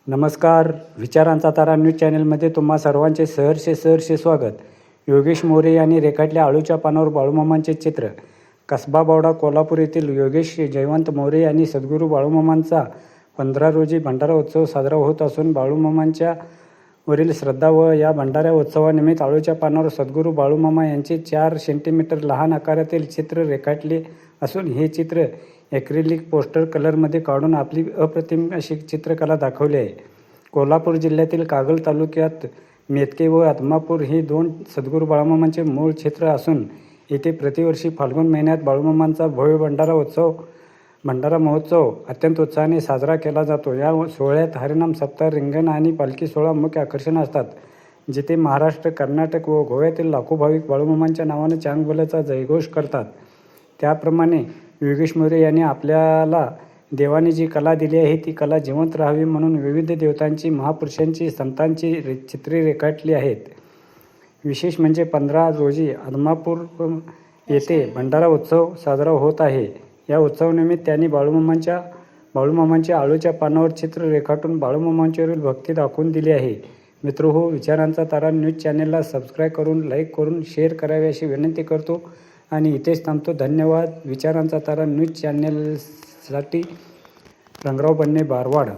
नमस्कार. विचारांचा तारा न्यूज चॅनलमध्ये तुम्हा सर्वांचे सहर्ष स्वागत. योगेश मोरे यांनी रेखाटल्या आळूच्या पानावर बाळूमामांचे चित्र. कसबा बावडा कोल्हापूर येथील योगेश जयवंत मोरे यांनी सद्गुरू बाळूमामांचा 15 रोजी भंडारा उत्सव साजरा होत असून बाळूमामांच्या वरील श्रद्धा व या भंडारा उत्सवानिमित्त आळूच्या पानावर सद्गुरू बाळूमामा यांचे 4 सेंटीमीटर लहान आकारातील चित्र रेखाटले असून हे चित्र ॲक्रिलिक पोस्टर कलरमध्ये काढून आपली अप्रतिम अशी चित्रकला दाखवली आहे. कोल्हापूर जिल्ह्यातील कागल तालुक्यात मेतके व आदमापूर ही 2 सद्गुरू बाळूमामांचे मूळ क्षेत्र असून येथे प्रतिवर्षी फाल्गुन महिन्यात बाळूमामांचा भव्य भंडारा महोत्सव अत्यंत उत्साहाने साजरा केला जातो. या सोहळ्यात हरिनाम सप्ताह, रिंगण आणि पालखी सोहळा मुख्य आकर्षण असतात. जिथे महाराष्ट्र, कर्नाटक व गोव्यातील लाखो भाविक बाळूमामांच्या नावाने चांगभलचा जयघोष करतात. त्याप्रमाणे योगेश मोरे यांनी आपल्याला देवाने जी कला दिली आहे ती कला जिवंत राहावी म्हणून विविध देवतांची, महापुरुषांची, संतांची चित्रे रेखाटली आहेत. विशेष म्हणजे 15 रोजी आदमापूर येथे भंडारा उत्सव साजरा होत आहे. या उत्सवानिमित्त त्यांनी बाळूमामांच्या आळूच्या पानावर चित्र रेखाटून बाळूमामांच्यावरील भक्ती दाखवून दिली आहे. मित्रहो, विचारांचा तारा न्यूज चॅनेलला सबस्क्राईब करून, लाईक करून, शेअर करावे अशी विनंती करतो आणि इथेच थांबतो. धन्यवाद. विचारांचा तारा न्यूज चॅनेलसाठी रंगराव बन्ने, बारवाड.